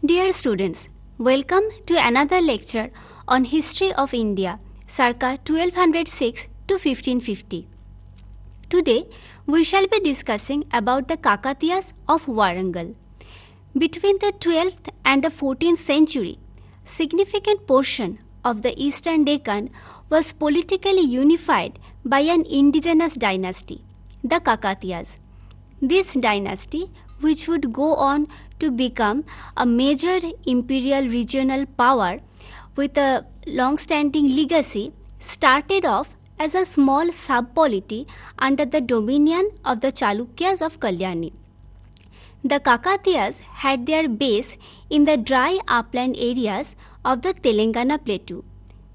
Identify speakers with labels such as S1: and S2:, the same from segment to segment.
S1: Dear students, welcome to another lecture on History of India circa 1206 to 1550. Today, we shall be discussing about the Kakatiyas of Warangal. Between the 12th and the 14th century, significant portion of the eastern Deccan was politically unified by an indigenous dynasty, the Kakatiyas. This dynasty, which would go on to become a major imperial regional power with a long-standing legacy, started off as a small sub-polity under the dominion of the Chalukyas of Kalyani. The Kakatiyas had their base in the dry upland areas of the Telangana plateau.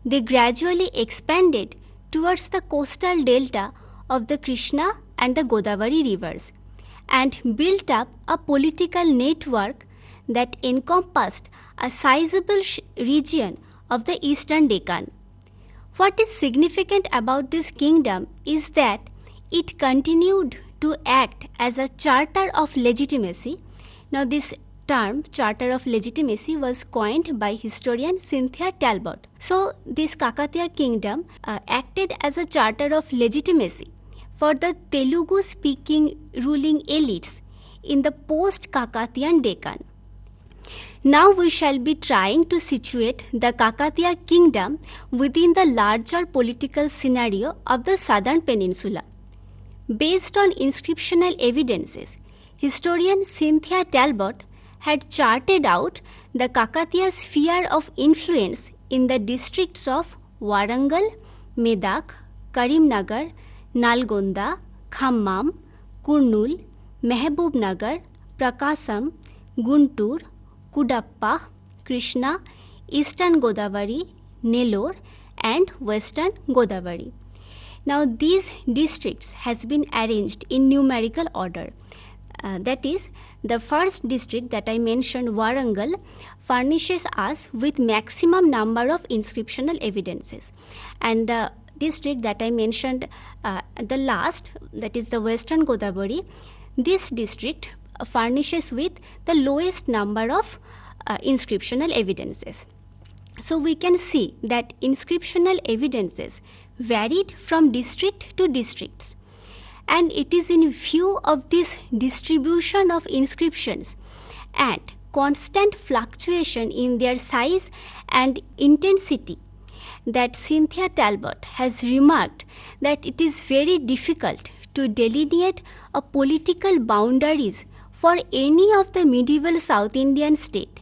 S1: They gradually expanded towards the coastal delta of the Krishna and the Godavari rivers and built up a political network that encompassed a sizable region of the eastern Deccan. What is significant about this kingdom is that it continued to act as a charter of legitimacy. Now, this term, charter of legitimacy, was coined by historian Cynthia Talbot. So, this Kakatiya kingdom acted as a charter of legitimacy for the Telugu-speaking ruling elites in the post-Kakatiyan Deccan. Now we shall be trying to situate the Kakatiya kingdom within the larger political scenario of the southern peninsula. Based on inscriptional evidences, historian Cynthia Talbot had charted out the Kakatiya sphere of influence in the districts of Warangal, Medak, Karimnagar, Nalgonda, Khammam, Kurnool, Mehbubnagar, Prakasam, Guntur, Kudappa, Krishna, Eastern Godavari, Nellore and Western Godavari. Now these districts has been arranged in numerical order. That is, the first district that I mentioned, Warangal, furnishes us with maximum number of inscriptional evidences, and the district that I mentioned the last, that is the Western Godavari, this district furnishes with the lowest number of inscriptional evidences. So we can see that inscriptional evidences varied from district to districts, and it is in view of this distribution of inscriptions and constant fluctuation in their size and intensity that Cynthia Talbot has remarked that it is very difficult to delineate a political boundaries for any of the medieval South Indian state.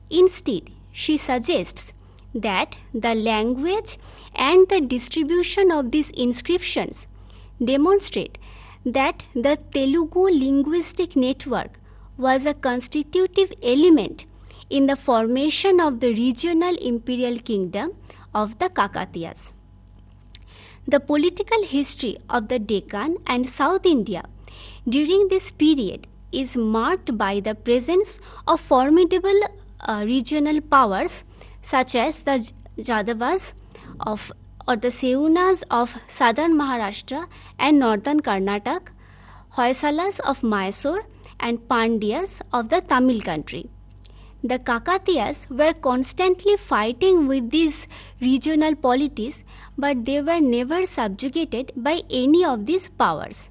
S1: Instead, she suggests that the language and the distribution of these inscriptions demonstrate that the Telugu linguistic network was a constitutive element in the formation of the regional imperial kingdom of the Kakatiyas. The political history of the Deccan and South India during this period is marked by the presence of formidable regional powers such as the Jadavas or the Seunas of southern Maharashtra and northern Karnataka, Hoysalas of Mysore and Pandyas of the Tamil country. The Kakatiyas were constantly fighting with these regional polities, but they were never subjugated by any of these powers.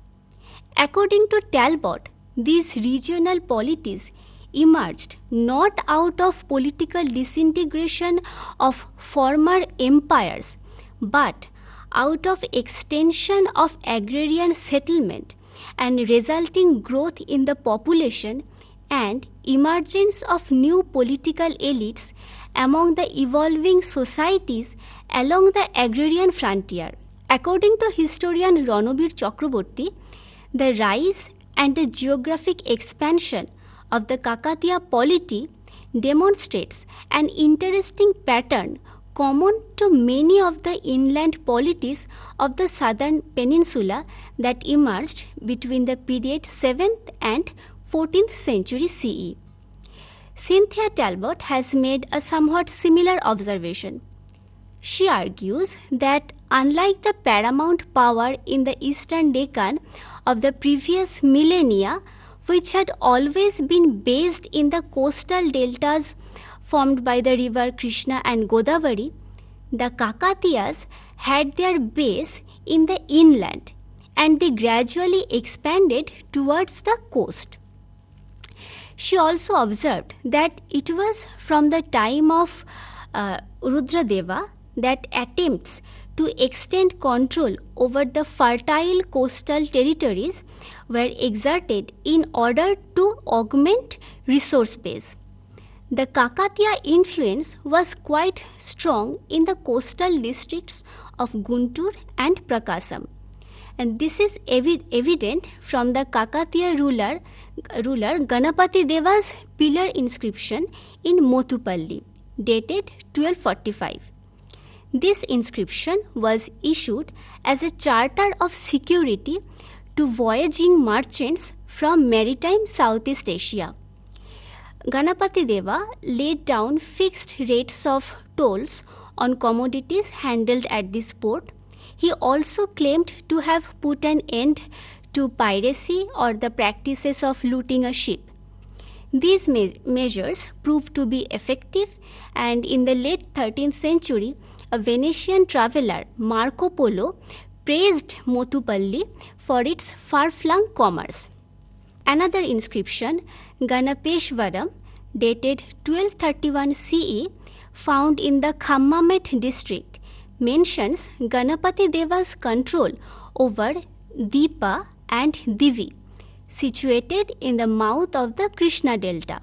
S1: According to Talbot, these regional polities emerged not out of political disintegration of former empires, but out of extension of agrarian settlement and resulting growth in the population and emergence of new political elites among the evolving societies along the agrarian frontier. According to historian Ranobir Chakraborty, the rise and the geographic expansion of the Kakatiya polity demonstrates an interesting pattern common to many of the inland polities of the southern peninsula that emerged between the period 7th and 14th century CE. Cynthia Talbot has made a somewhat similar observation. She argues that unlike the paramount power in the eastern Deccan of the previous millennia, which had always been based in the coastal deltas formed by the river Krishna and Godavari, the Kakatiyas had their base in the inland and they gradually expanded towards the coast. She also observed that it was from the time of Rudradeva that attempts to extend control over the fertile coastal territories were exerted in order to augment resource base. The Kakatiya influence was quite strong in the coastal districts of Guntur and Prakasam. And this is evident from the Kakatiya ruler Ganapati Deva's pillar inscription in Motupalli, dated 1245. This inscription was issued as a charter of security to voyaging merchants from maritime Southeast Asia. Ganapati Deva laid down fixed rates of tolls on commodities handled at this port. He also claimed to have put an end to piracy or the practices of looting a ship. These measures proved to be effective, and in the late 13th century, a Venetian traveller, Marco Polo, praised Motupalli for its far-flung commerce. Another inscription, Ganapeshwaram, dated 1231 CE, found in the Khammamet district, mentions Ganapati Deva's control over Deepa and Divi, situated in the mouth of the Krishna Delta.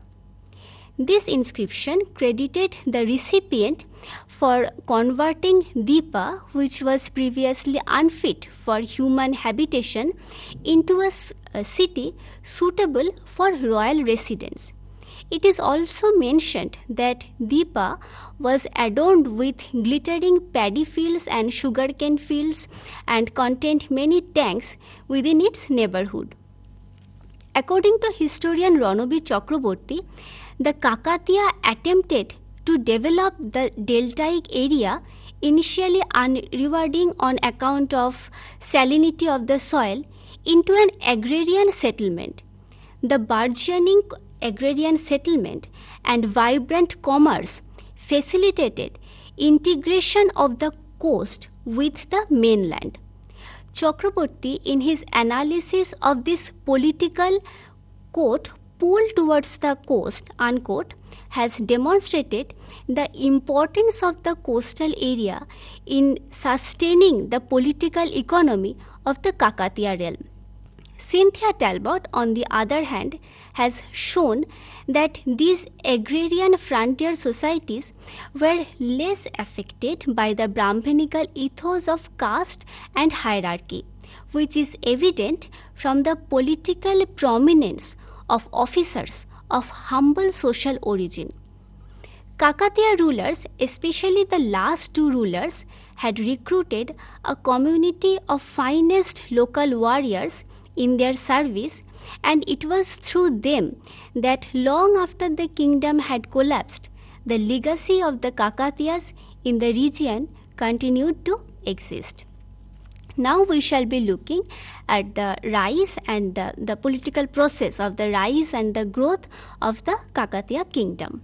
S1: This inscription credited the recipient for converting Deepa, which was previously unfit for human habitation, into a city suitable for royal residence. It is also mentioned that Deepa was adorned with glittering paddy fields and sugarcane fields and contained many tanks within its neighborhood. According to historian Ranobi Chakraborty, the Kakatiya attempted to develop the deltaic area, initially unrewarding on account of salinity of the soil, into an agrarian settlement. The burgeoning agrarian settlement and vibrant commerce facilitated integration of the coast with the mainland. Chakraborty, in his analysis of this political quote, pull towards the coast, unquote, has demonstrated the importance of the coastal area in sustaining the political economy of the Kakatiya realm. Cynthia Talbot, on the other hand, has shown that these agrarian frontier societies were less affected by the Brahmanical ethos of caste and hierarchy, which is evident from the political prominence of officers of humble social origin. Kakatiya rulers, especially the last two rulers, had recruited a community of finest local warriors in their service, and it was through them that long after the kingdom had collapsed, the legacy of the Kakatiyas in the region continued to exist. Now we shall be looking at the rise and the political process of the rise and the growth of the Kakatiya kingdom.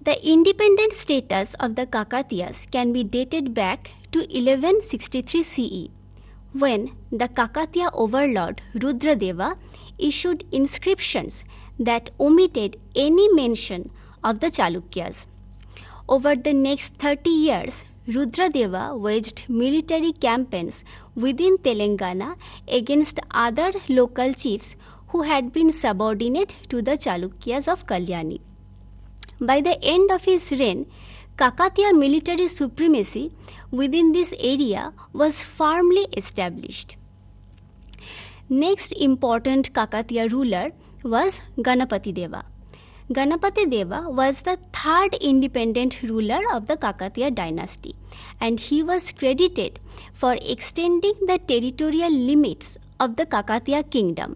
S1: The independent status of the Kakatiyas can be dated back to 1163 CE, when the Kakatiya overlord Rudradeva issued inscriptions that omitted any mention of the Chalukyas. Over the next 30 years, Rudradeva waged military campaigns within Telangana against other local chiefs who had been subordinate to the Chalukyas of Kalyani. By the end of his reign, Kakatiya military supremacy within this area was firmly established. Next important Kakatiya ruler was Ganapati Deva. Ganapati Deva was the third independent ruler of the Kakatiya dynasty, and he was credited for extending the territorial limits of the Kakatiya kingdom.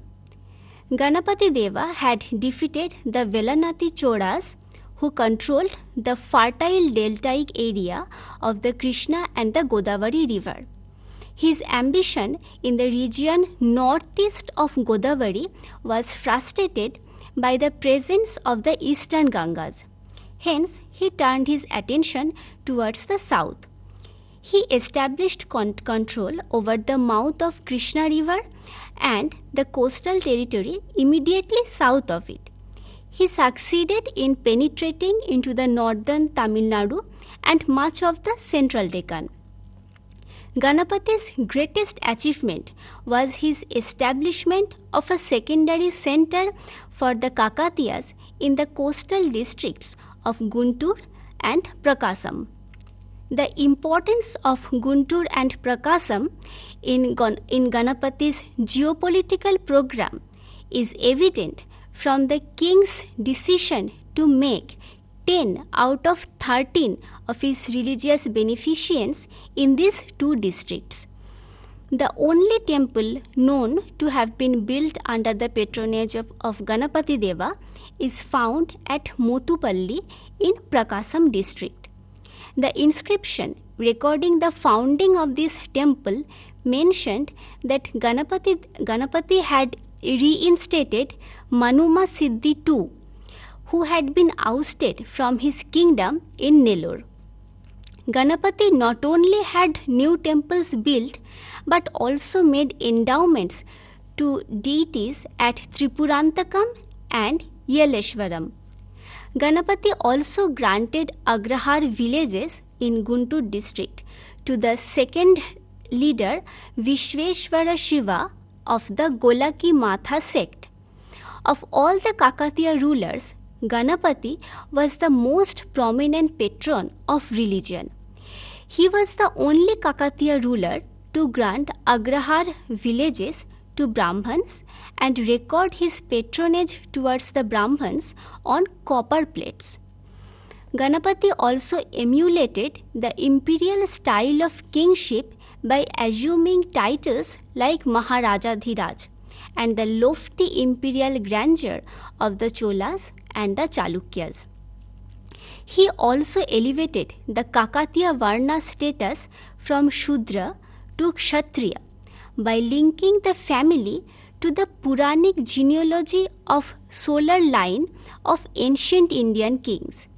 S1: Ganapati Deva had defeated the Velanati Choras, who controlled the fertile deltaic area of the Krishna and the Godavari river. His ambition in the region northeast of Godavari was frustrated by the presence of the eastern Gangas. Hence, he turned his attention towards the south. He established control over the mouth of Krishna River and the coastal territory immediately south of it. He succeeded in penetrating into the northern Tamil Nadu and much of the central Deccan. Ganapati's greatest achievement was his establishment of a secondary center for the Kakatiyas in the coastal districts of Guntur and Prakasam. The importance of Guntur and Prakasam in Ganapati's geopolitical program is evident from the king's decision to make 10 out of 13 of his religious beneficence in these two districts. The only temple known to have been built under the patronage of Ganapati Deva is found at Motupalli in Prakasam district. The inscription recording the founding of this temple mentioned that Ganapati had reinstated Manuma Siddhi II, who had been ousted from his kingdom in Nellore. Ganapati not only had new temples built but also made endowments to deities at Tripurantakam and Yeleshwaram. Ganapati also granted Agrahar villages in Guntur district to the second leader Vishveshwara Shiva of the Golaki Matha sect. Of all the Kakatiya rulers, Ganapati was the most prominent patron of religion. He was the only Kakatiya ruler to grant Agrahar villages to Brahmans and record his patronage towards the Brahmans on copper plates. Ganapati also emulated the imperial style of kingship by assuming titles like Maharaja Dhiraj and the lofty imperial grandeur of the Cholas and the Chalukyas. He also elevated the Kakatiya Varna status from Shudra to Kshatriya by linking the family to the Puranic genealogy of solar line of ancient Indian kings.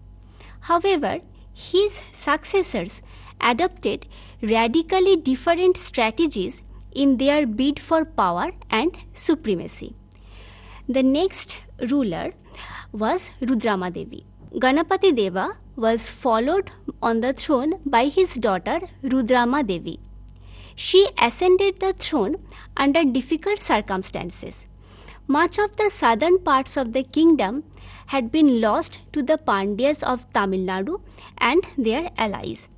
S1: However, his successors adopted radically different strategies in their bid for power and supremacy. The next ruler was Rudrama Devi. Ganapati Deva was followed on the throne by his daughter Rudrama Devi. She ascended the throne under difficult circumstances. Much of the southern parts of the kingdom had been lost to the Pandyas of Tamil Nadu and their allies.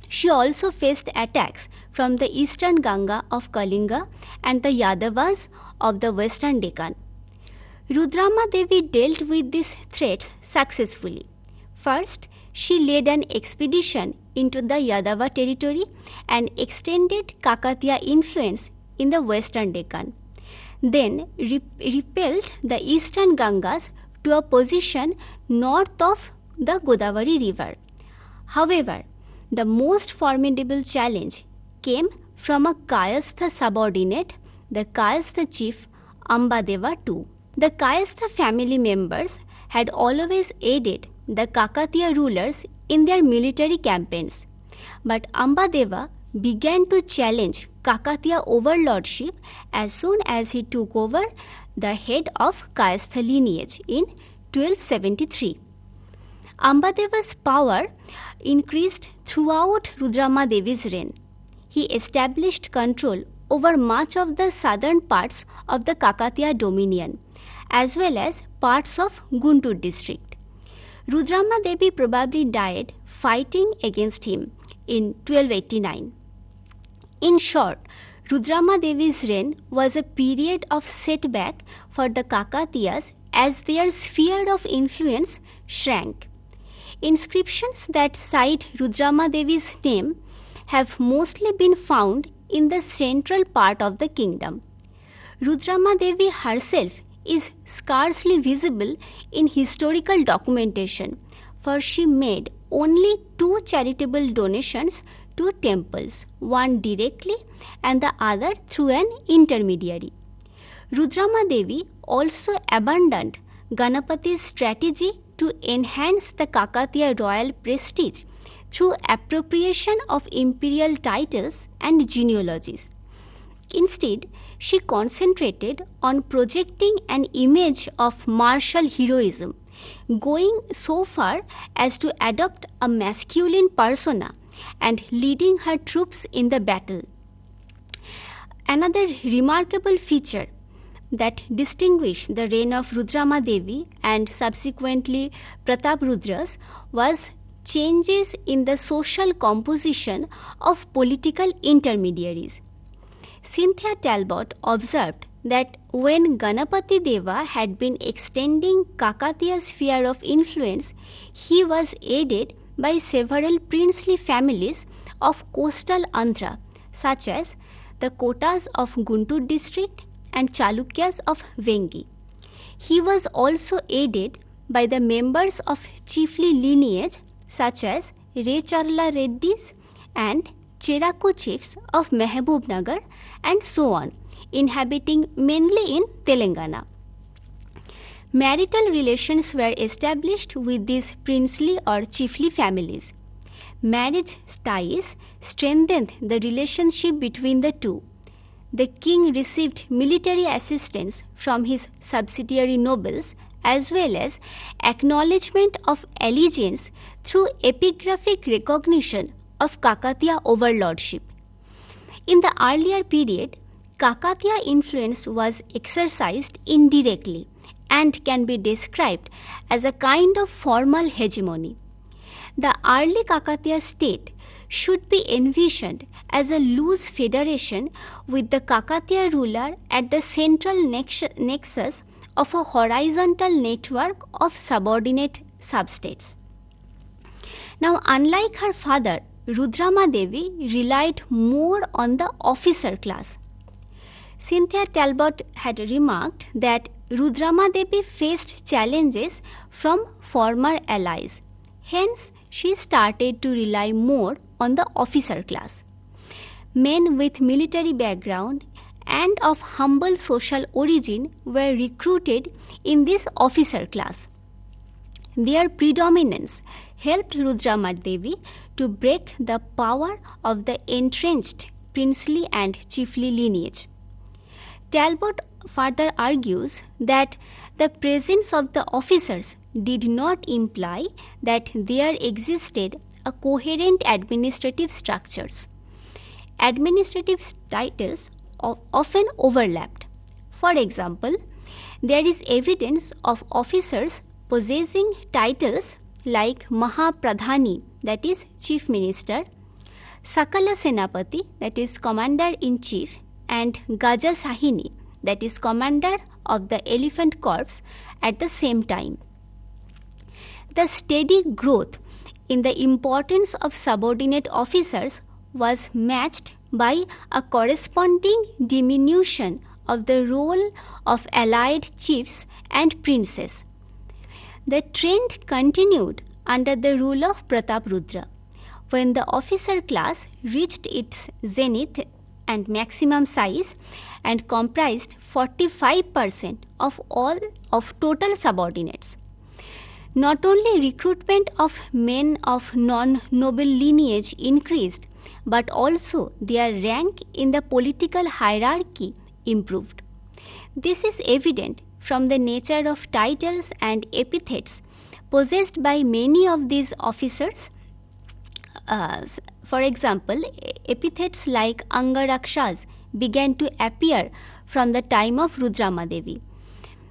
S1: She also faced attacks from the eastern Ganga of Kalinga and the Yadavas of the western Deccan. Rudrama Devi dealt with these threats successfully. First, she led an expedition into the Yadava territory and extended Kakatiya influence in the western Deccan. Then repelled the eastern Gangas to a position north of the Godavari river. However, the most formidable challenge came from a Kayastha subordinate, the Kayastha chief Ambadeva II. The Kayastha family members had always aided the Kakatiya rulers in their military campaigns, but Ambadeva began to challenge Kakatiya overlordship as soon as he took over the head of Kayastha lineage in 1273. Ambadeva's power increased throughout Rudrama Devi's reign. He established control over much of the southern parts of the Kakatiya dominion, as well as parts of Guntur district. Rudrama Devi probably died fighting against him in 1289. In short, Rudrama Devi's reign was a period of setback for the Kakatiyas as their sphere of influence shrank. Inscriptions that cite Rudrama Devi's name have mostly been found in the central part of the kingdom. Rudrama Devi herself is scarcely visible in historical documentation, for she made only 2 charitable donations two temples, one directly and the other through an intermediary. Rudrama Devi also abandoned Ganapati's strategy to enhance the Kakatiya royal prestige through appropriation of imperial titles and genealogies. Instead, she concentrated on projecting an image of martial heroism, going so far as to adopt a masculine persona and leading her troops in the battle. Another remarkable feature that distinguished the reign of Rudrama Devi and subsequently Prataprudras was changes in the social composition of political intermediaries. Cynthia Talbot observed that when Ganapati Deva had been extending Kakatiya's sphere of influence, he was aided by several princely families of coastal Andhra, such as the Kotas of Guntur district and Chalukyas of Vengi. He was also aided by the members of chiefly lineage such as Recharla Reddys and Cheraku chiefs of Mehbubnagar and so on, inhabiting mainly in Telangana. Marital relations were established with these princely or chiefly families. Marriage ties strengthened the relationship between the two. The king received military assistance from his subsidiary nobles as well as acknowledgement of allegiance through epigraphic recognition of Kakatiya overlordship. In the earlier period, Kakatiya influence was exercised indirectly and can be described as a kind of formal hegemony. The early Kakatiya state should be envisioned as a loose federation with the Kakatiya ruler at the central nexus of a horizontal network of subordinate substates. Now, unlike her father, Rudrama Devi relied more on the officer class. Cynthia Talbot had remarked that Rudrama Devi faced challenges from former allies. Hence, she started to rely more on the officer class. Men with military background and of humble social origin were recruited in this officer class. Their predominance helped Rudrama Devi to break the power of the entrenched princely and chiefly lineage. Talbot further argues that the presence of the officers did not imply that there existed a coherent administrative structures. Administrative titles often overlapped. For example, there is evidence of officers possessing titles like Mahapradhani, that is Chief Minister, Sakala Senapati, that is Commander-in-Chief, and Gaja Sahini, that is Commander of the Elephant Corps at the same time. The steady growth in the importance of subordinate officers was matched by a corresponding diminution of the role of allied chiefs and princes. The trend continued under the rule of Prataprudra, when the officer class reached its zenith and maximum size and comprised 45% of all of total subordinates. Not only recruitment of men of non-noble lineage increased, but also their rank in the political hierarchy improved. This is evident from the nature of titles and epithets possessed by many of these officers. For example, epithets like Angarakshas began to appear from the time of Rudrama Devi.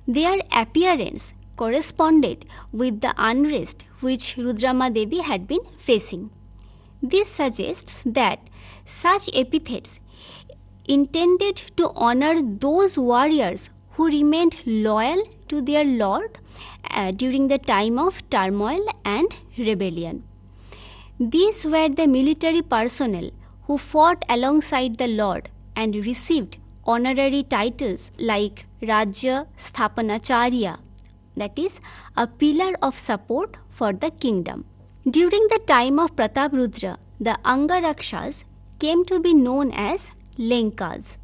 S1: Their appearance corresponded with the unrest which Rudrama Devi had been facing. This suggests that such epithets intended to honor those warriors who remained loyal to their lord during the time of turmoil and rebellion. These were the military personnel who fought alongside the lord and received honorary titles like Rajya Sthapanacharya, that is, a pillar of support for the kingdom. During the time of Prataprudra, the Angarakshas came to be known as Lenkas.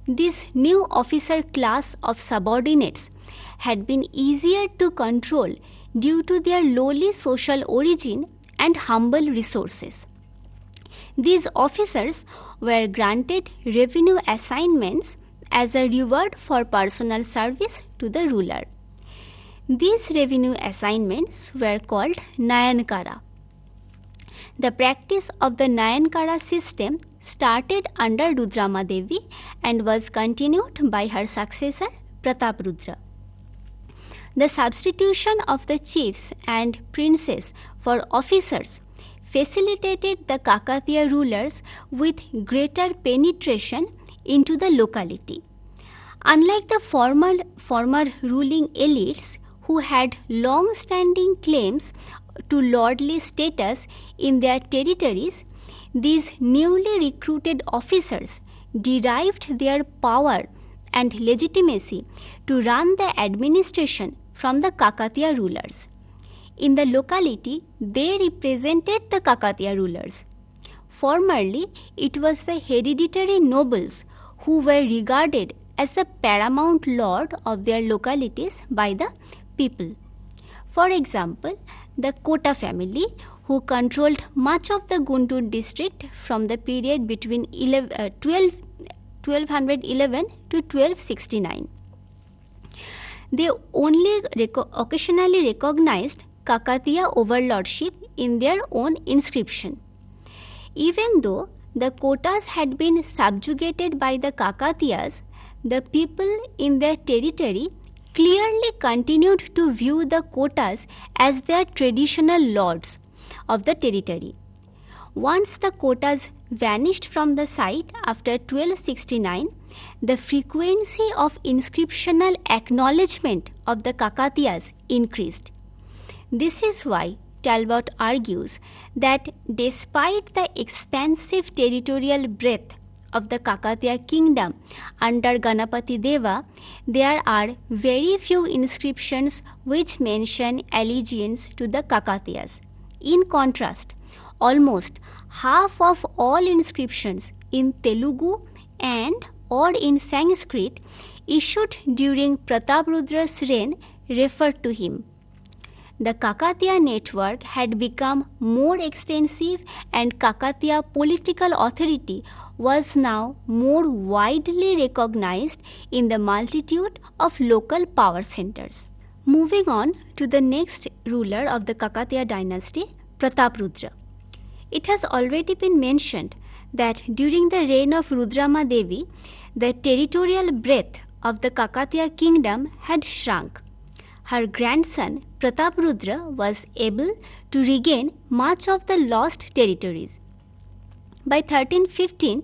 S1: This new officer class of subordinates had been easier to control due to their lowly social origin and humble resources. These officers were granted revenue assignments as a reward for personal service to the ruler. These revenue assignments were called Nayankara. The practice of the Nayankara system started under Rudrama Devi and was continued by her successor Prataprudra. The substitution of the chiefs and princes for officers facilitated the Kakatiya rulers with greater penetration into the locality. Unlike the former ruling elites who had long-standing claims to lordly status in their territories, these newly recruited officers derived their power and legitimacy to run the administration from the Kakatiya rulers. In the locality, they represented the Kakatiya rulers. Formerly, it was the hereditary nobles who were regarded as the paramount lord of their localities by the people. For example, the Kota family, who controlled much of the Guntur district from the period between 1211 to 1269. They only occasionally recognized Kakatiya overlordship in their own inscription. Even though the Kotas had been subjugated by the Kakatiyas, the people in their territory clearly continued to view the Kotas as their traditional lords of the territory. Once the Kotas vanished from the site after 1269, the frequency of inscriptional acknowledgement of the Kakatiyas increased. This is why Talbot argues that despite the expansive territorial breadth of the Kakatiya kingdom under Ganapati Deva, there are very few inscriptions which mention allegiance to the Kakatiyas. In contrast, almost half of all inscriptions in Telugu and or in Sanskrit issued during Prataparudra's reign refer to him. The Kakatiya network had become more extensive and Kakatiya political authority was now more widely recognized in the multitude of local power centers. Moving on to the next ruler of the Kakatiya dynasty, Prataparudra. It has already been mentioned that during the reign of Rudrama Devi, the territorial breadth of the Kakatiya kingdom had shrunk. Her grandson Prataparudra was able to regain much of the lost territories. By 1315,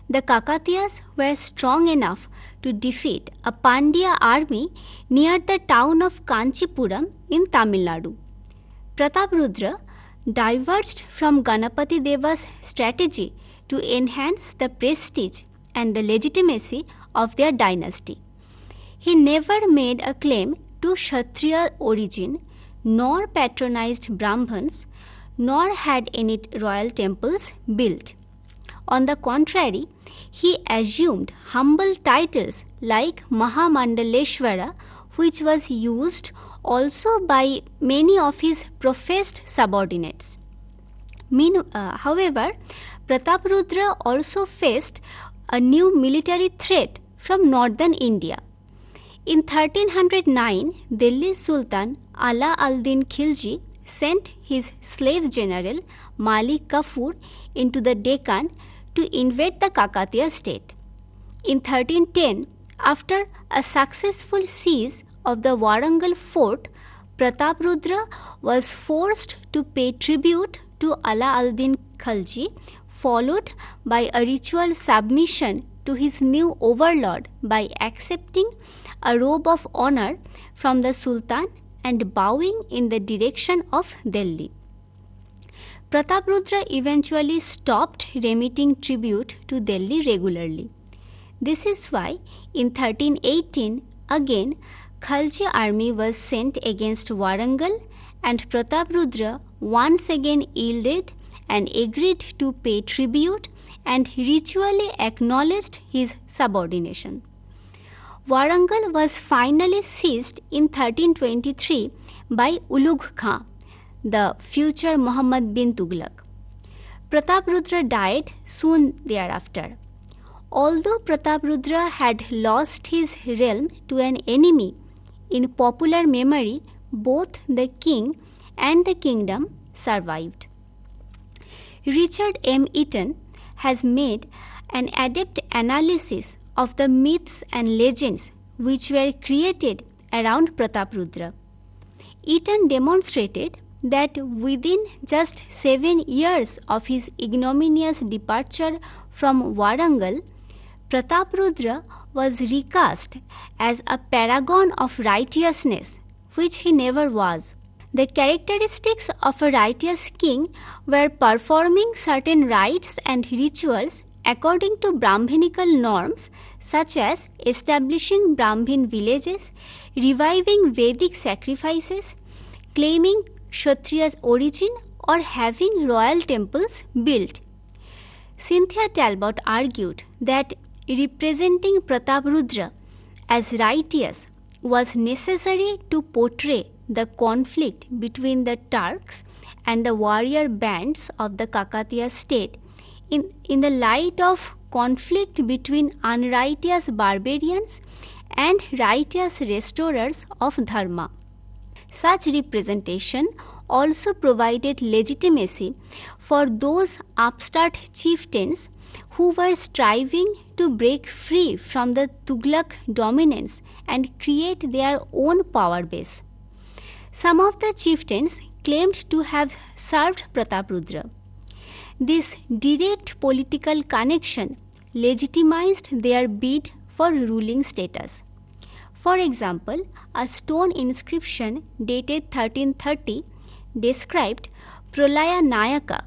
S1: the Kakatiyas were strong enough to defeat a Pandya army near the town of Kanchipuram in Tamil Nadu. Prataparudra diverged from Ganapati Deva's strategy to enhance the prestige and the legitimacy of their dynasty. He never made a claim to Kshatriya origin, nor patronized Brahmins, nor had any royal temples built. On the contrary, he assumed humble titles like Mahamandaleshwara, which was used also by many of his professed subordinates. However, Prataparudra also faced a new military threat from northern India. In 1309, Delhi Sultan Ala al-Din Khilji sent his slave general Malik Kafur into the Deccan to invade the Kakatiya state. In 1310, after a successful siege of the Warangal fort, Prataparudra was forced to pay tribute to Ala al-Din Khilji, followed by a ritual submission to his new overlord by accepting a robe of honor from the Sultan and bowing in the direction of Delhi. Prataparudra eventually stopped remitting tribute to Delhi regularly. This is why in 1318 again Khalji army was sent against Warangal and Prataparudra once again yielded and agreed to pay tribute and ritually acknowledged his subordination. Warangal was finally seized in 1323 by Ulugh Khan, the future Muhammad bin Tughlaq. Prataprudra died soon thereafter. Although Prataprudra had lost his realm to an enemy, in popular memory both the king and the kingdom survived. Richard M. Eaton has made an adept analysis of the myths and legends which were created around Prataprudra. Eaton demonstrated that within just 7 years of his ignominious departure from Warangal, Prataprudra was recast as a paragon of righteousness, which he never was. The characteristics of a righteous king were performing certain rites and rituals according to Brahminical norms, such as establishing Brahmin villages, reviving Vedic sacrifices, claiming Kshatriya's origin, or having royal temples built. Cynthia Talbot argued that representing Prataprudra as righteous was necessary to portray the conflict between the Turks and the warrior bands of the Kakatiya state in the light of conflict between unrighteous barbarians and righteous restorers of dharma. Such representation also provided legitimacy for those upstart chieftains who were striving to break free from the Tughlaq dominance and create their own power base. Some of the chieftains claimed to have served Prataprudra. This direct political connection legitimized their bid for ruling status. For example, a stone inscription dated 1330 described Pralaya Nayaka,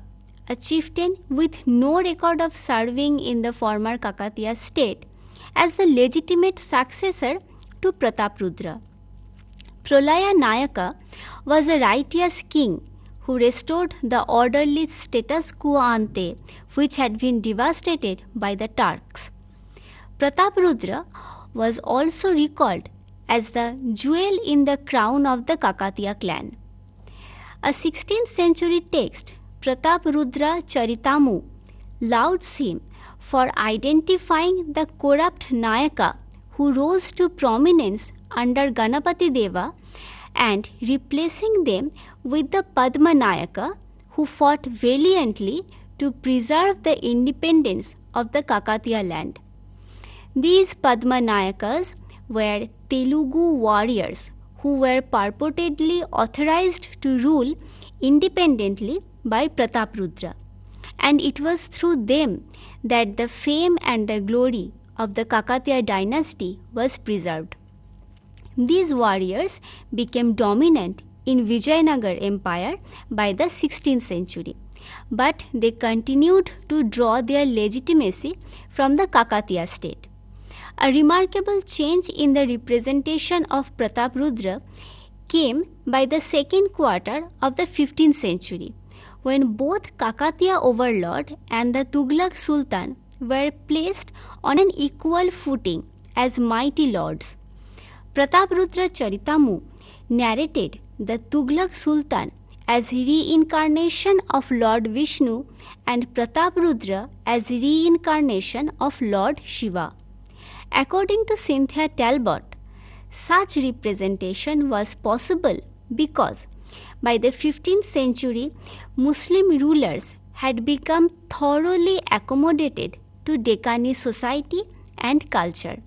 S1: a chieftain with no record of serving in the former Kakatiya state, as the legitimate successor to Prataprudra. Pralaya Nayaka was a righteous king who restored the orderly status quo ante which had been devastated by the Turks. Prataprudra was also recalled as the jewel in the crown of the Kakatiya clan. A 16th century text, Prataprudra Charitamu, lauds him for identifying the corrupt Nayaka who rose to prominence under Ganapati Deva and replacing them with the Padma Nayaka who fought valiantly to preserve the independence of the Kakatiya land. These Padma Nayakas were Telugu warriors who were purportedly authorized to rule independently by Prataprudra, and it was through them that the fame and the glory of the Kakatiya dynasty was preserved. These warriors became dominant in Vijayanagar Empire by the 16th century, but they continued to draw their legitimacy from the Kakatiya state. A remarkable change in the representation of Prataprudra came by the second quarter of the 15th century, when both Kakatiya overlord and the Tughlaq Sultan were placed on an equal footing as mighty lords. Prataprudra Charitamu narrated the Tughlaq Sultan as reincarnation of Lord Vishnu and Prataprudra as reincarnation of Lord Shiva. According to Cynthia Talbot, such representation was possible because by the 15th century, Muslim rulers had become thoroughly accommodated to Deccani society and culture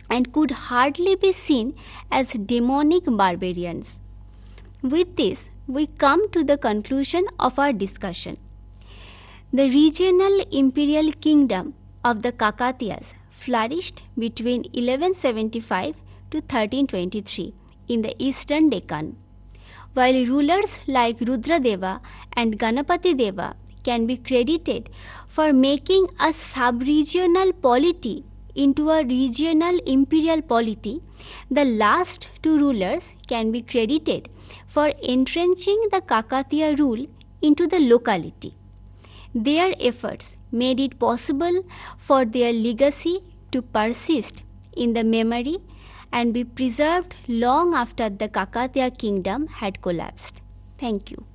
S1: and could hardly be seen as demonic barbarians. With this, we come to the conclusion of our discussion. The regional imperial kingdom of the Kakatiyas flourished between 1175 to 1323 in the eastern Deccan. While rulers like Rudradeva and Ganapati Deva can be credited for making a sub-regional polity into a regional imperial polity, the last two rulers can be credited for entrenching the Kakatiya rule into the locality. Their efforts made it possible for their legacy to persist in the memory and be preserved long after the Kakatiya kingdom had collapsed. Thank you.